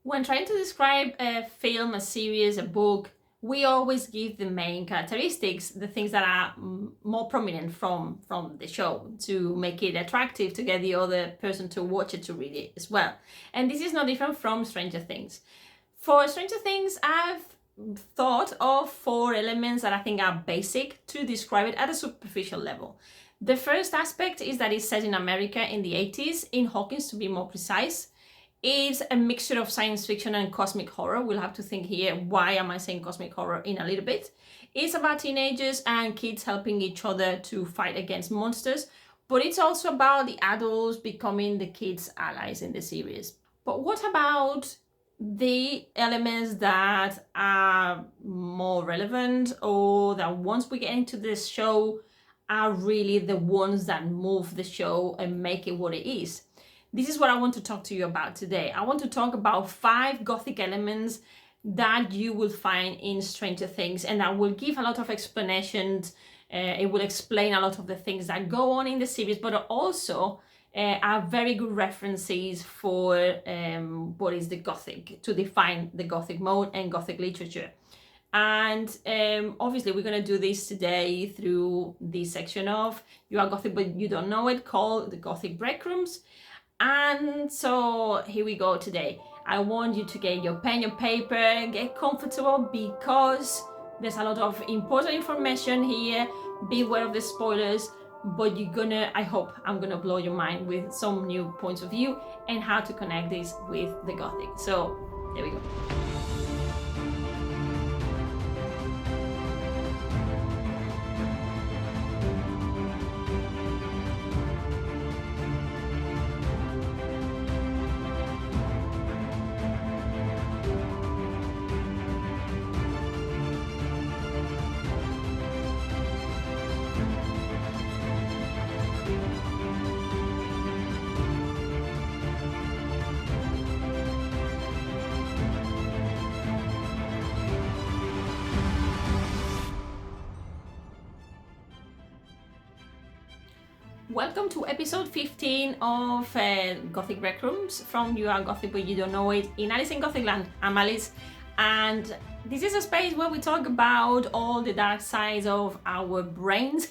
When trying to describe a film, a series, a book, we always give the main characteristics, the things that are more prominent from the show, to make it attractive, to get the other person to watch it, to read it as well. And this is no different from Stranger Things. For Stranger Things, I've thought of 4 elements that I think are basic to describe it at a superficial level. The first aspect is that it's set in America in the 80s, in Hawkins to be more precise. It's a mixture of science fiction and cosmic horror. We'll have to think here, why am I saying cosmic horror, in a little bit. It's about teenagers and kids helping each other to fight against monsters, but it's also about the adults becoming the kids' allies in the series. But what about the elements that are more relevant, or that once we get into this show are really the ones that move the show and make it what it is? This is what I want to talk to you about today. I want to talk about 5 Gothic elements that you will find in Stranger Things, and that will give a lot of explanations. It will explain a lot of the things that go on in the series, but also are very good references for what is the Gothic, to define the Gothic mode and Gothic literature. And obviously we're going to do this today through this section of You Are Gothic But You Don't Know It, called the Gothic Breadcrumbs. And so here we go today. I want you to get your pen, your paper, get comfortable, because there's a lot of important information here. Beware of the spoilers, but I hope I'm gonna blow your mind with some new points of view and how to connect this with the Gothic. So there we go. Welcome to episode 15 of Gothic Breadcrumbs from You Are Gothic But You Don't Know It in Alice in Gothic Land. I'm Alice, and this is a space where we talk about all the dark sides of our brains,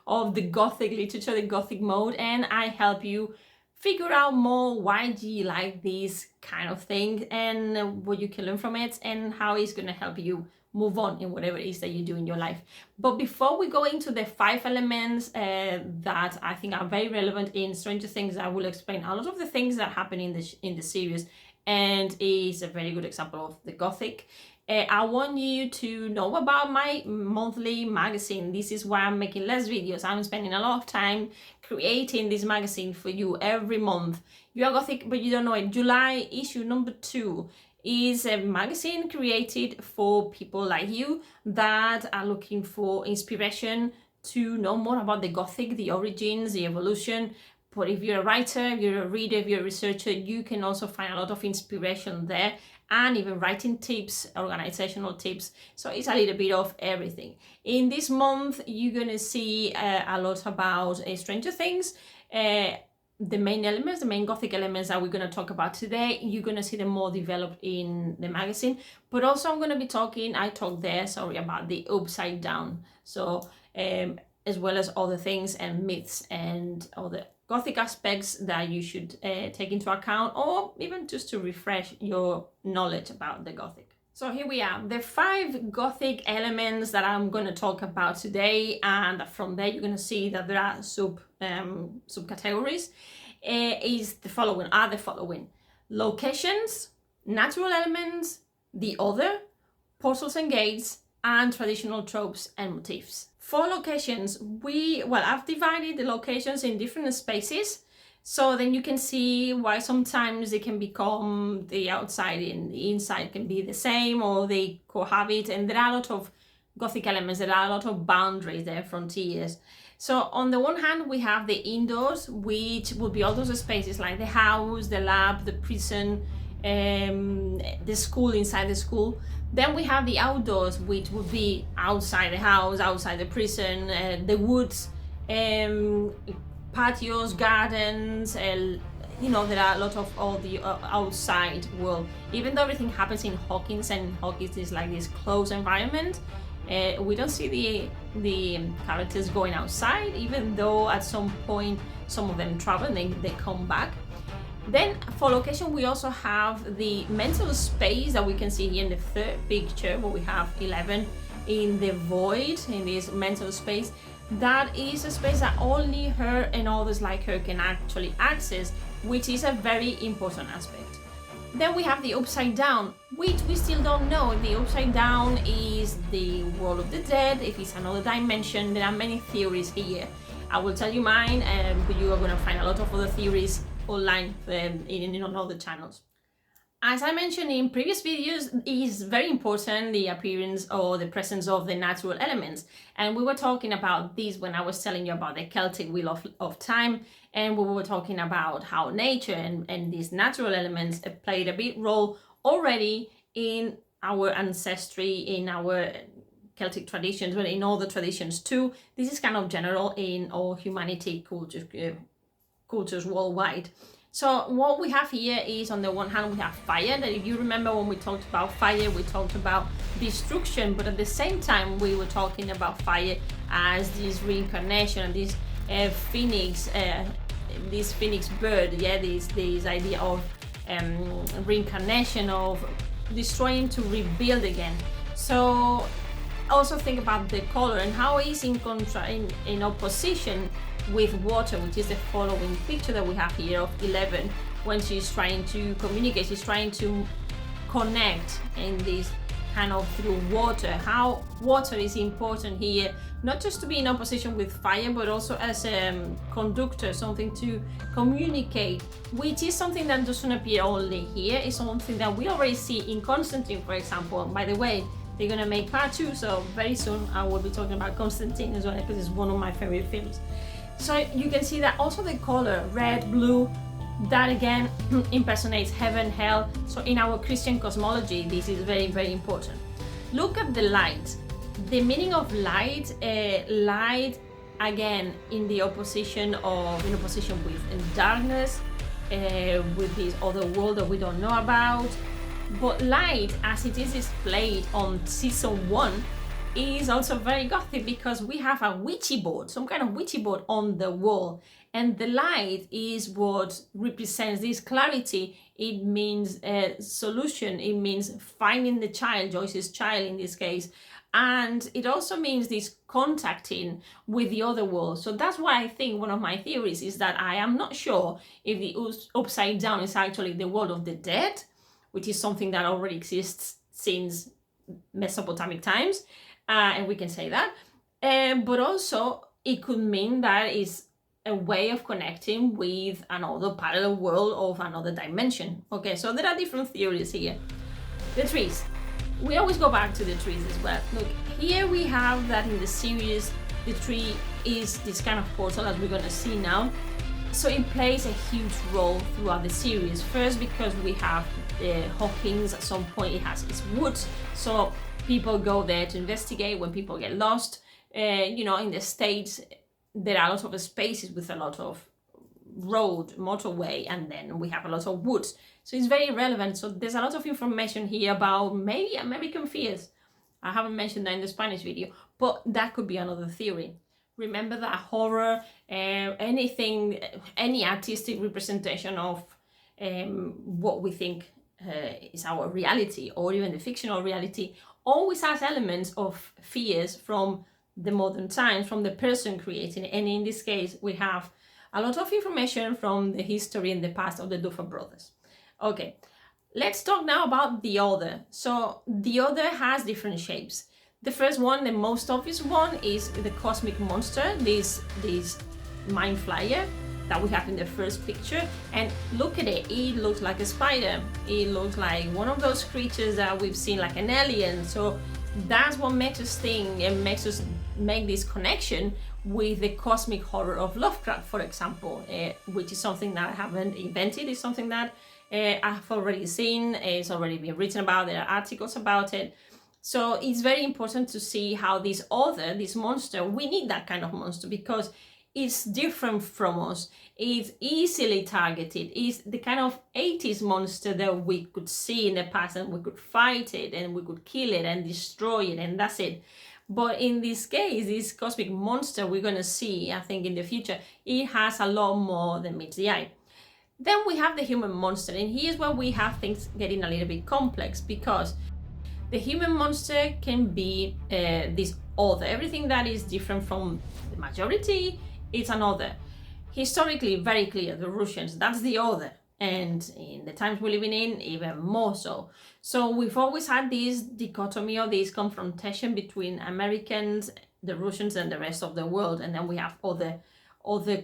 of the Gothic literature, the Gothic mode, and I help you figure out more why do you like this kind of thing, and what you can learn from it, and how it's going to help you move on in whatever it is that you do in your life. But before we go into the 5 elements that I think are very relevant in Stranger Things, I will explain a lot of the things that happen in the series, and is a very good example of the Gothic. I want you to know about my monthly magazine. This is why I'm making less videos. I'm spending a lot of time creating this magazine for you every month. You Are Gothic But You Don't Know It. July issue number 2 is a magazine created for people like you that are looking for inspiration to know more about the Gothic, the origins, the evolution. But if you're a writer, if you're a reader, if you're a researcher, you can also find a lot of inspiration there, and even writing tips, organizational tips. So it's a little bit of everything. In this month, you're gonna see a lot about Stranger Things. The main elements, the main Gothic elements that we're going to talk about today, you're going to see them more developed in the magazine. But also I'm going to be talking, about the upside down. So as well as other things and myths and other Gothic aspects that you should take into account, or even just to refresh your knowledge about the Gothic. So here we are, the 5 Gothic elements that I'm going to talk about today, and from there you're going to see that there are subcategories. Are the following: locations, natural elements, the other, portals and gates, and traditional tropes and motifs. For locations, I've divided the locations in different spaces, so then you can see why sometimes they can become the outside and the inside can be the same, or they cohabit, and there are a lot of Gothic elements, there are a lot of boundaries, there are frontiers. So on the one hand, we have the indoors, which will be all those spaces like the house, the lab, the prison, the school, inside the school. Then we have the outdoors, which would be outside the house, outside the prison, the woods, patios, gardens, you know, there are a lot of all the outside world. Even though everything happens in Hawkins, and Hawkins is like this closed environment, we don't see the characters going outside, even though at some point some of them travel and they come back. Then for location, we also have the mental space that we can see here in the third picture, where we have 11 in the void, in this mental space. That is a space that only her and others like her can actually access, which is a very important aspect. Then we have the upside down, which we still don't know if the upside down is the world of the dead, if it's another dimension. There are many theories here. I will tell you mine, but you are going to find a lot of other theories online in other channels. As I mentioned in previous videos, it is very important the appearance or the presence of the natural elements. And we were talking about this when I was telling you about the Celtic Wheel of Time, and we were talking about how nature and these natural elements played a big role already in our ancestry, in our Celtic traditions, but in all the traditions too. This is kind of general in all humanity cultures worldwide. So what we have here is, on the one hand, we have fire, that if you remember when we talked about fire, we talked about destruction, but at the same time we were talking about fire as this reincarnation, this phoenix bird, yeah, this idea of reincarnation, of destroying to rebuild again. So also think about the color and how it's in opposition with water, which is the following picture that we have here of 11, when she's trying to communicate, she's trying to connect in this kind of through water. How water is important here, not just to be in opposition with fire, but also as a conductor, something to communicate, which is something that doesn't appear only here. It's something that we already see in Constantine, for example. By the way, they're gonna make part 2, so very soon I will be talking about Constantine as well, because it's one of my favorite films. So you can see that also the color red, blue, that again impersonates heaven, hell. So in our Christian cosmology, this is very, very important. Look at the light. The meaning of light, light again in opposition with darkness, with this other world that we don't know about. But light, as it is displayed on season 1, is also very gothic, because we have a Ouija board, some kind of Ouija board on the wall, and the light is what represents this clarity. It means solution, it means finding the child, Joyce's child in this case, and it also means this contacting with the other world. So that's why I think one of my theories is that I am not sure if the upside down is actually the world of the dead, which is something that already exists since Mesopotamic times, and we can say that, but also it could mean that it's a way of connecting with another parallel world of another dimension. Okay, so there are different theories here. The trees, we always go back to the trees as well. Look, here we have that in the series the tree is this kind of portal, as we're going to see now. So it plays a huge role throughout the series. First, because we have Hawkins, at some point it has its woods, so people go there to investigate when people get lost. You know, in the States, there are a lot of spaces with a lot of road, motorway, and then we have a lot of woods. So it's very relevant. So there's a lot of information here about maybe American fears. I haven't mentioned that in the Spanish video, but that could be another theory. Remember that horror, anything, any artistic representation of what we think is our reality, or even the fictional reality, always has elements of fears from the modern times, from the person creating it. And in this case, we have a lot of information from the history and the past of the Duffer brothers. Okay, let's talk now about the Other. So the Other has different shapes. The first one, the most obvious one, is the cosmic monster, this mind flyer that we have in the first picture. And look at it, it looks like a spider. It looks like one of those creatures that we've seen, like an alien. So that's what makes us think and makes us make this connection with the cosmic horror of Lovecraft, for example, which is something that I haven't invented. It's something that I've already seen, it's already been written about, there are articles about it. So it's very important to see how this Other, this monster, we need that kind of monster, because It's different from us. It's easily targeted. It's the kind of 80s monster that we could see in the past, and we could fight it and we could kill it and destroy it, and that's it. But in this case, this cosmic monster we're going to see, I think, in the future, it has a lot more than meets the eye. Then we have the human monster, and here's where we have things getting a little bit complex, because the human monster can be this other. Everything that is different from the majority, it's an other. Historically, very clear, the Russians, that's the other. And in the times we're living in, even more so. So we've always had this dichotomy or this confrontation between Americans, the Russians, and the rest of the world. And then we have other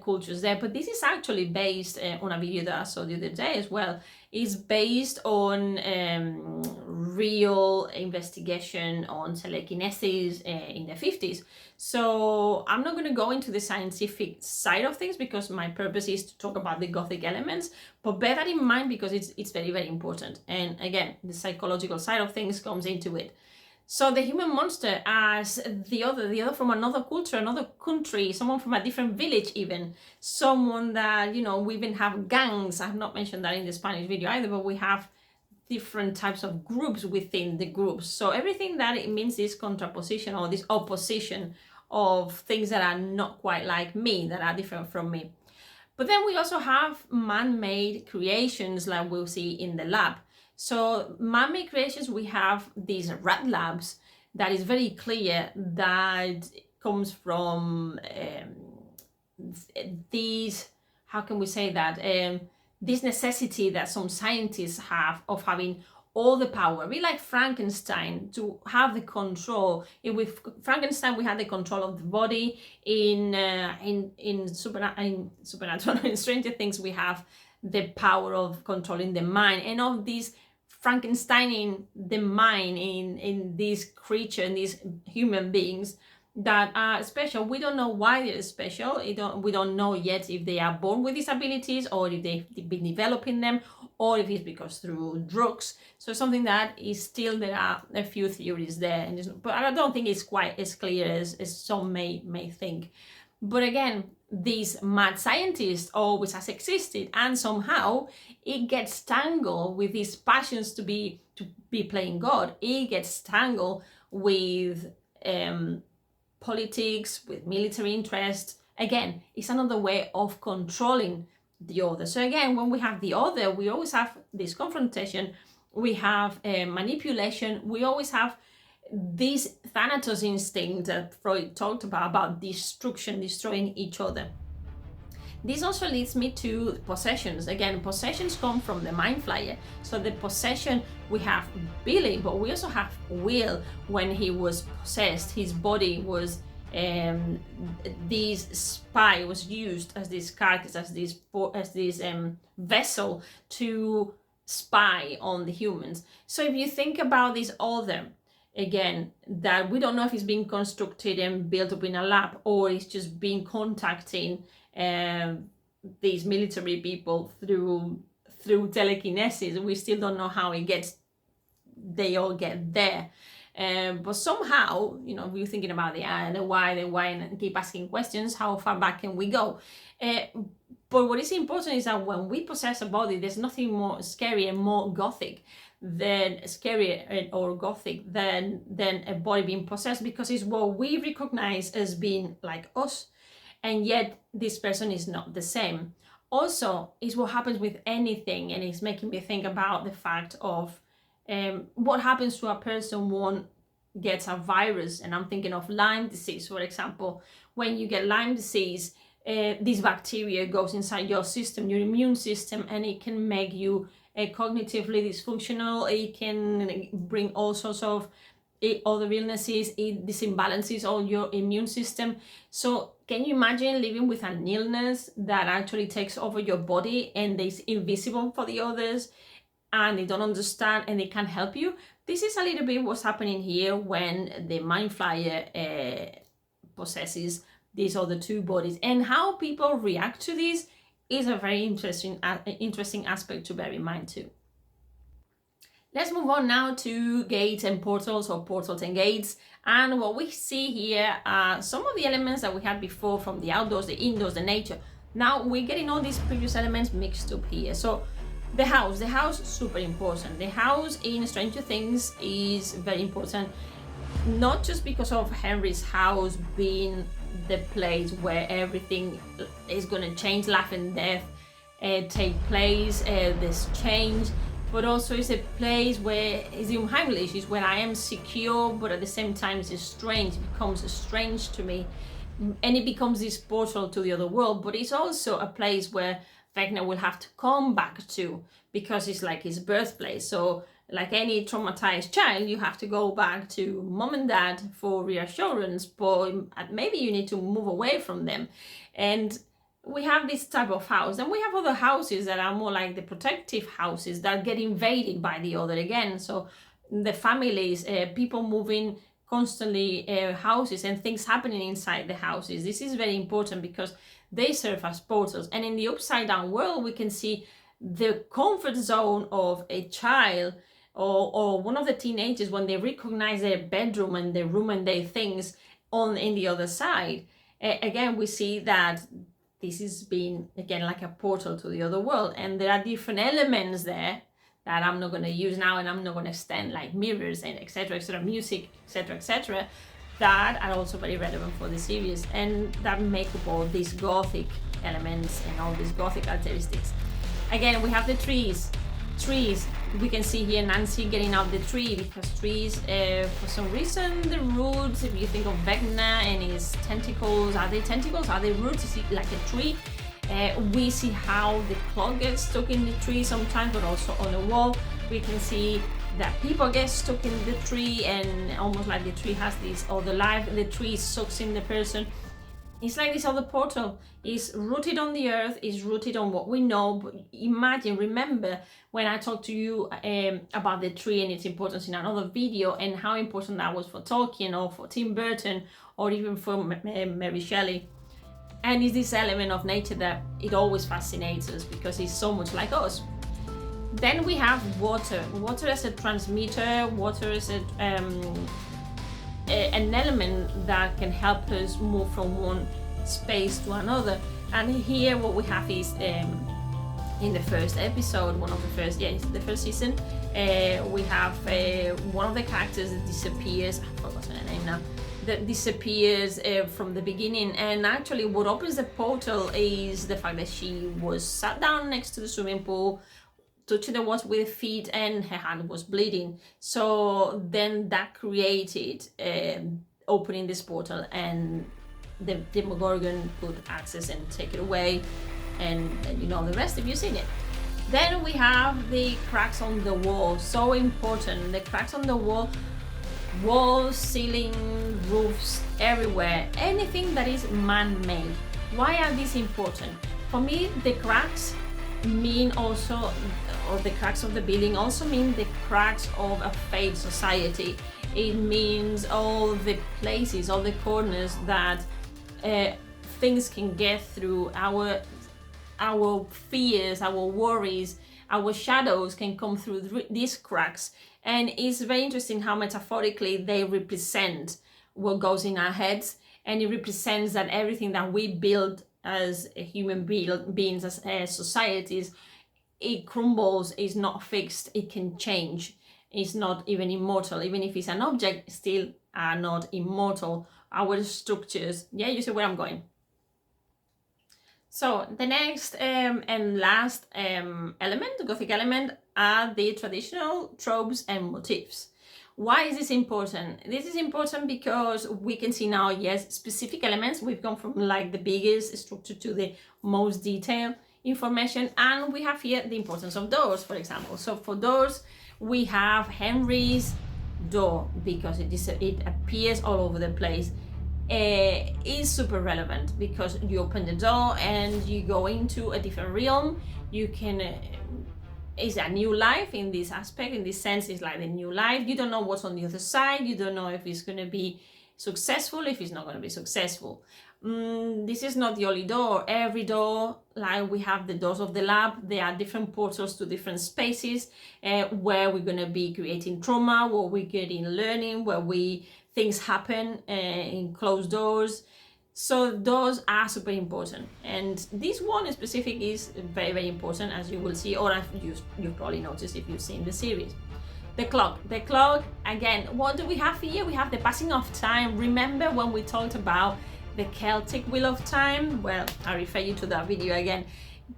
cultures there. But this is actually based on a video that I saw the other day as well. It's based on real investigation on telekinesis in the 50s. So I'm not going to go into the scientific side of things, because my purpose is to talk about the Gothic elements, but bear that in mind because it's very, very important. And again, the psychological side of things comes into it. So the human monster as the other from another culture, another country, someone from a different village even, someone that, you know, we even have gangs. I've not mentioned that in the Spanish video either, but we have different types of groups within the groups. So everything that it means this contraposition or this opposition of things that are not quite like me, that are different from me. But then we also have man-made creations like we'll see in the lab. So man-made creations, we have these rat labs that is very clear that comes from these, how can we say that, this necessity that some scientists have of having all the power, be like Frankenstein, to have the control. If with Frankenstein we had the control of the body, in Supernatural, in Stranger Things, we have the power of controlling the mind, and of this Frankenstein in the mind in these creatures, in these human beings that are special. We don't know why they're special. We don't know yet if they are born with these abilities, or if they've been developing them, or if it's because through drugs. So something that is still, there are a few theories there, but I don't think it's quite as clear as some may think. But again, this mad scientist always has existed, and somehow it gets tangled with these passions to be playing God. It gets tangled with politics, with military interest. Again, it's another way of controlling the other. So again, when we have the other, we always have this confrontation, we have manipulation, we always have this Thanatos instinct that Freud talked about destruction, destroying each other. This also leads me to possessions. Again, possessions come from the mind flyer. So the possession, we have Billy, but we also have Will. When he was possessed, his body was this spy was used as this carcass, as this vessel to spy on the humans. So if you think about this other, again, that we don't know if it's being constructed and built up in a lab, or it's just being contacting these military people through telekinesis. We still don't know how they all get there. But somehow, you know, we're thinking about the why, and keep asking questions, how far back can we go? But what is important is that when we possess a body, there's nothing more scary and more gothic than a body being possessed, because it's what we recognize as being like us, and yet this person is not the same. Also, is what happens with anything, and it's making me think about the fact of what happens to a person one gets a virus. And I'm thinking of Lyme disease, for example. When you get Lyme disease, this bacteria goes inside your system, your immune system, and it can make you cognitively dysfunctional. It can bring all sorts of other illnesses. It disimbalances all your immune system. So can you imagine living with an illness that actually takes over your body, and is invisible for the others, and they don't understand, and they can't help you? This is a little bit what's happening here when the mind flyer possesses these other two bodies, and how people react to this is a very interesting aspect to bear in mind too. Let's move on now to gates and portals, or portals and gates. And what we see here are some of the elements that we had before from the outdoors, the indoors, the nature. Now we're getting all these previous elements mixed up here. So the house, super important. The house in Stranger Things is very important, not just because of Henry's house being the place where everything is going to change, life and death take place, this change, but also it's a place where it's unheimlich, is where I am secure, but at the same time it's strange, it becomes strange to me, and it becomes this portal to the other world. But it's also a place where Vecna will have to come back to, because it's like his birthplace. So like any traumatized child, you have to go back to mom and dad for reassurance, but maybe you need to move away from them. And we have this type of house, and we have other houses that are more like the protective houses that get invaded by the other again. So the families, people moving constantly, houses and things happening inside the houses. This is very important because they serve as portals. And in the upside down world, we can see the comfort zone of a child or one of the teenagers when they recognize their bedroom and their room and their things in the other side. Again, we see that this is being, again, like a portal to the other world. And there are different elements there that I'm not going to use now, and I'm not going to extend, like mirrors and etc., music, etc., that are also very relevant for the series, and that make up all these Gothic elements and all these Gothic characteristics. Again, we have the trees. We can see here Nancy getting out the tree, because trees, for some reason, the roots, if you think of Vecna and his tentacles, are they tentacles? Are they roots? Is it like a tree? We see how the clock gets stuck in the tree sometimes, but also on the wall. We can see that people get stuck in the tree, and almost like the tree has this other life. The tree sucks in the person. It's like this other portal. Is rooted on the earth, is rooted on what we know. But remember when I talked to you about the tree and its importance in another video, and how important that was for Tolkien or for Tim Burton or even for Mary Shelley. And it's this element of nature that it always fascinates us because it's so much like us. Then we have water. Water as a transmitter, water as an element that can help us move from one space to another. And here what we have is in the first episode, the first season, we have one of the characters that disappears. I've forgotten her name now. That disappears from the beginning, and actually what opens the portal is the fact that she was sat down next to the swimming pool, touching the water with her feet, and her hand was bleeding. So then that created opening this portal, and the Demogorgon could access and take it away, and you know the rest if you've seen it. Then we have the cracks on the wall, so important. The cracks on the wall, walls, ceiling, roofs, everywhere, anything that is man-made. Why are these important? For me, the cracks mean also, or the cracks of the building also mean the cracks of a failed society. It means all the places, all the corners that things can get through. Our fears, our worries, our shadows can come through these cracks. And it's very interesting how metaphorically they represent what goes in our heads, and it represents that everything that we build as human beings, as societies, it crumbles, is not fixed, it can change. It's not even immortal. Even if it's an object, still are not immortal. Our structures, yeah, you see where I'm going. So the next and last element, the Gothic element, are the traditional tropes and motifs. Why is this important? This is important because we can see now, yes, specific elements. We've gone from like the biggest structure to the most detailed information, and we have here the importance of doors, for example. So for doors, we have Henry's door, because it appears all over the place. Is super relevant because you open the door and you go into a different realm. You can it's a new life in this aspect, in this sense. It's like a new life. You don't know what's on the other side. You don't know if it's going to be successful, if it's not going to be successful. this is not the only door. Every door, like we have the doors of the lab, there are different portals to different spaces where we're going to be creating trauma, where we're getting learning, where things happen in closed doors. So those are super important, and this one in specific is very, very important, as you will see, or you've probably noticed if you've seen the series. The clock, again, what do we have here? We have the passing of time. Remember when we talked about the Celtic wheel of time? Well, I refer you to that video again.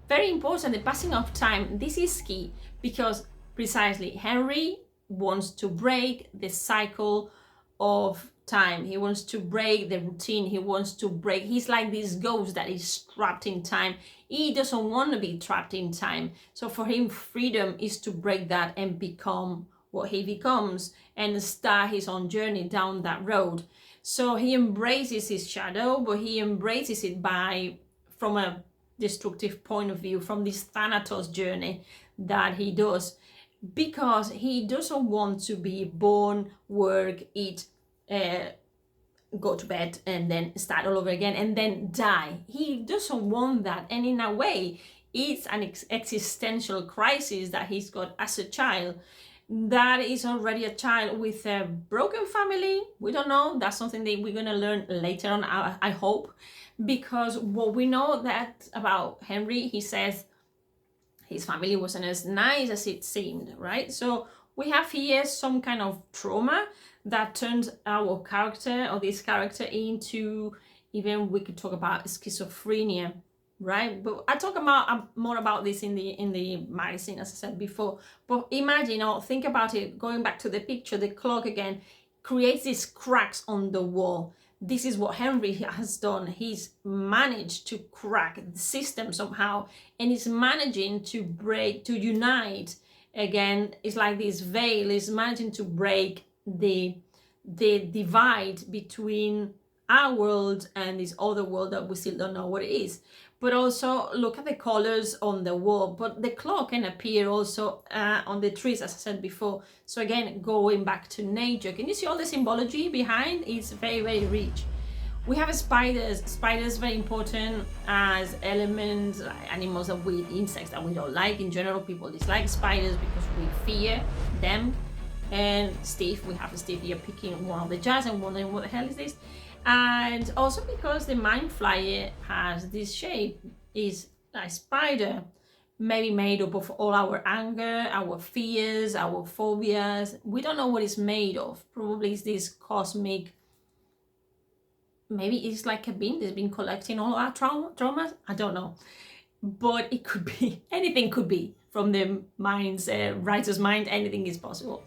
Very important, the passing of time. This is key because precisely Henry wants to break the cycle of time. He wants to break the routine. He's like this ghost that is trapped in time. He doesn't want to be trapped in time. So for him, freedom is to break that and become what he becomes and start his own journey down that road. So he embraces his shadow, but he embraces it from a destructive point of view, from this Thanatos journey that he does, because he doesn't want to be born, work, eat, go to bed, and then start all over again, and then die. He doesn't want that, and in a way, it's an existential crisis that he's got as a child. That is already a child with a broken family. We don't know. That's something that we're going to learn later on, I hope. Because what we know that about Henry, he says his family wasn't as nice as it seemed, right? So we have here some kind of trauma that turns our character, or this character, into, even we could talk about schizophrenia, right? But I talk about more about this in the magazine, as I said before. But imagine, or think about it, going back to the picture, the clock again creates these cracks on the wall. This is what Henry has done. He's managed to crack the system somehow, and he's managing to unite again. It's like this veil is managing to break the divide between our world and this other world that we still don't know what it is. But also look at the colors on the wall. But the clock can appear also on the trees, as I said before. So again, going back to nature, can you see all the symbology behind? It's very, very rich. We have spiders. Spiders very important as elements, animals that insects that we don't like. In general, people dislike spiders because we fear them. And Steve, we have Steve here picking one of the jars and wondering what the hell is this. And also because the mind flyer has this shape, is a spider, maybe made up of all our anger, our fears, our phobias. We don't know what it's made of. Probably it's this cosmic, maybe it's like a bin that's been collecting all our traumas. I don't know. But it could be, anything could be from the writer's mind, anything is possible.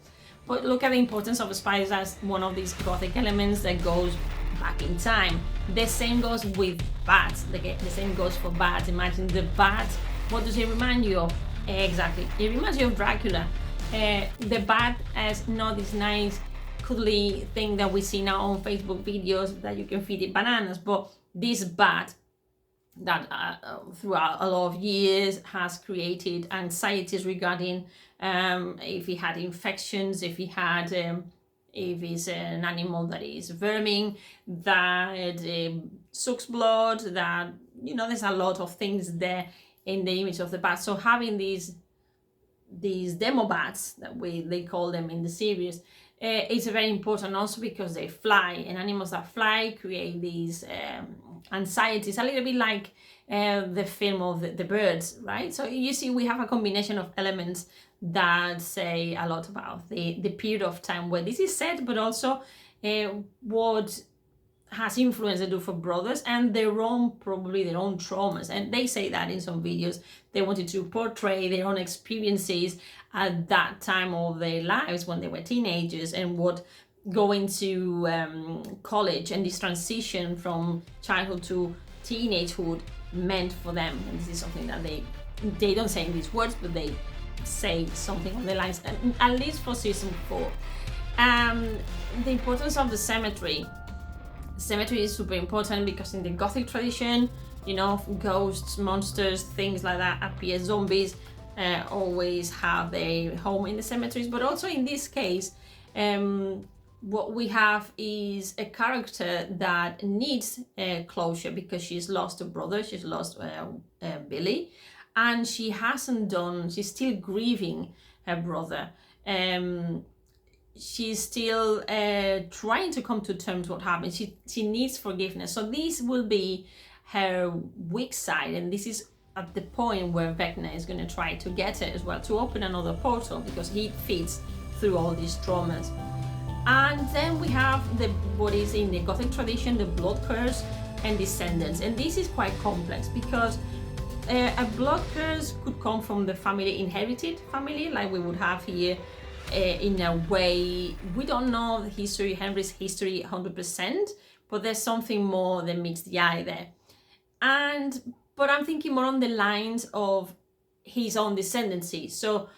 But look at the importance of spiders as one of these Gothic elements that goes back in time. The same goes with bats. The same goes for bats. Imagine the bat. What does it remind you of? Exactly. It reminds you of Dracula. The bat as not this nice, cuddly thing that we see now on Facebook videos that you can feed it bananas, but this bat that throughout a lot of years has created anxieties regarding if he had infections, if he had if it's an animal that is verming, that sucks blood, that, you know, there's a lot of things there in the image of the bat. So having these demo bats that they call them in the series, it's very important also because they fly, and animals that fly create these anxieties, a little bit like the film of the birds, right? So you see we have a combination of elements that say a lot about the period of time where this is set, but also what has influenced the Duffer brothers and probably their own traumas. And they say that in some videos, they wanted to portray their own experiences at that time of their lives when they were teenagers, and what going to college and this transition from childhood to teenagehood meant for them. And this is something that they don't say in these words, but they say something on the lines, at least for season 4. The importance of the cemetery. Cemetery is super important because in the Gothic tradition, you know, ghosts, monsters, things like that appear. Zombies always have their home in the cemeteries, but also in this case, what we have is a character that needs closure because she's lost a brother, she's lost Billy, and she's still grieving her brother. She's still trying to come to terms with what happened. She needs forgiveness. So this will be her weak side, and this is at the point where Vecna is going to try to get her as well, to open another portal, because he fits through all these traumas. And then we have what is in the Gothic tradition, the blood curse and descendants. And this is quite complex because a blood curse could come from the inherited family, like we would have here. In a way, we don't know the history, Henry's history 100%, but there's something more that meets the eye there. But I'm thinking more on the lines of his own descendancy. So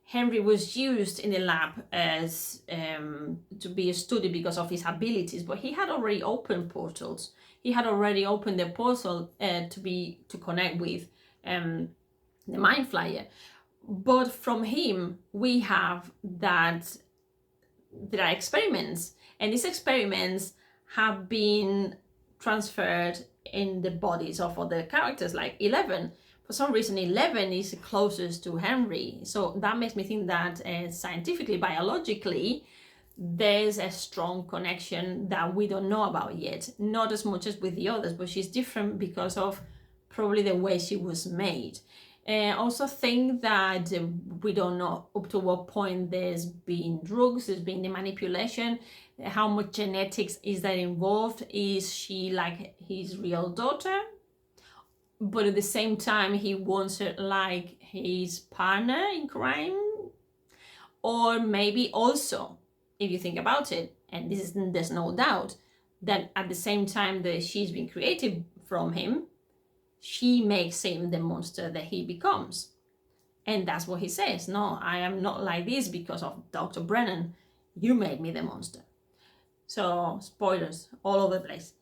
Henry was used in the lab as to be a study because of his abilities, but he had already opened portals. He had already opened the portal to connect with the Mind Flyer. But from him, we have that there are experiments, and these experiments have been transferred in the bodies of other characters, like 11. For some reason, 11 is closest to Henry. So that makes me think that scientifically, biologically, there's a strong connection that we don't know about yet. Not as much as with the others, but she's different because of probably the way she was made. Also think that we don't know up to what point there's been drugs, there's been the manipulation, how much genetics is that involved? Is she like his real daughter? But at the same time, he wants her like his partner in crime? Or maybe also, if you think about it, and there's no doubt, that at the same time that she's been created from him, she makes him the monster that he becomes. And that's what he says. No, I am not like this because of Dr. Brennan. You made me the monster. So, spoilers all over the place.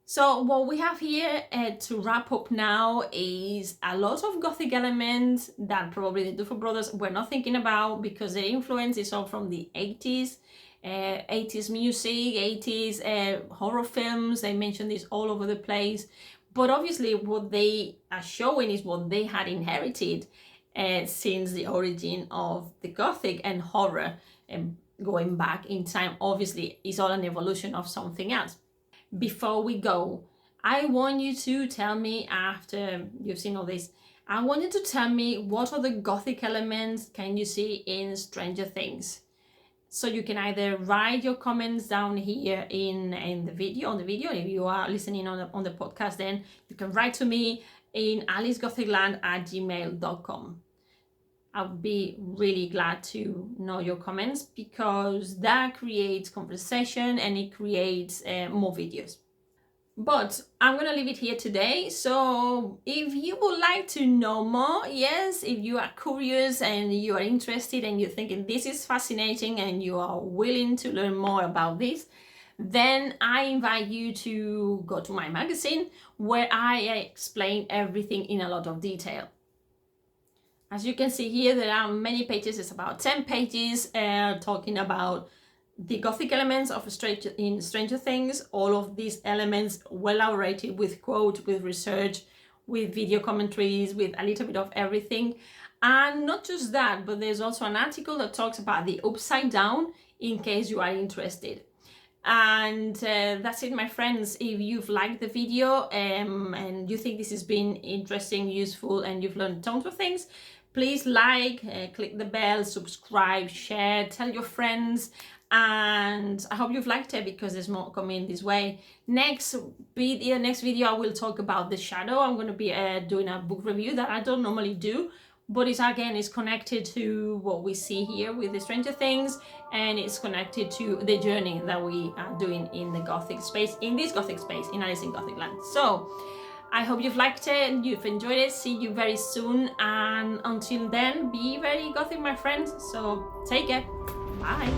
So what we have here to wrap up now is a lot of Gothic elements that probably the Duffer Brothers were not thinking about because their influence is all from the 80s. 80s music, 80s horror films. They mention this all over the place. But obviously what they are showing is what they had inherited since the origin of the Gothic and horror. Going back in time, obviously, is all an evolution of something else. Before we go, I want you to tell me, after you've seen all this, I want you to tell me what other Gothic elements can you see in Stranger Things. So you can either write your comments down here in the video, if you are listening on the podcast, then you can write to me in alicegothicland@gmail.com. I'll be really glad to know your comments because that creates conversation and it creates more videos. But I'm gonna leave it here today. So if you would like to know more, yes, if you are curious and you are interested and you're thinking this is fascinating and you are willing to learn more about this, then I invite you to go to my magazine where I explain everything in a lot of detail. As you can see here, there are many pages. It's about 10 pages talking about the Gothic elements of Stranger Things. All of these elements well elaborated with quote, with research, with video commentaries, with a little bit of everything. And not just that, but there's also an article that talks about the Upside Down in case you are interested. And that's it, my friends. If you've liked the video and you think this has been interesting, useful, and you've learned tons of things, please click the bell, subscribe, share, tell your friends, and I hope you've liked it because there's more coming this way. Next video I will talk about The Shadow. I'm going to be doing a book review that I don't normally do, but it's connected to what we see here with the Stranger Things, and it's connected to the journey that we are doing in the Gothic space, in Alice in Gothic Land. So I hope you've liked it, you've enjoyed it. See you very soon, and until then, be very Gothic, my friends. So take care. Bye.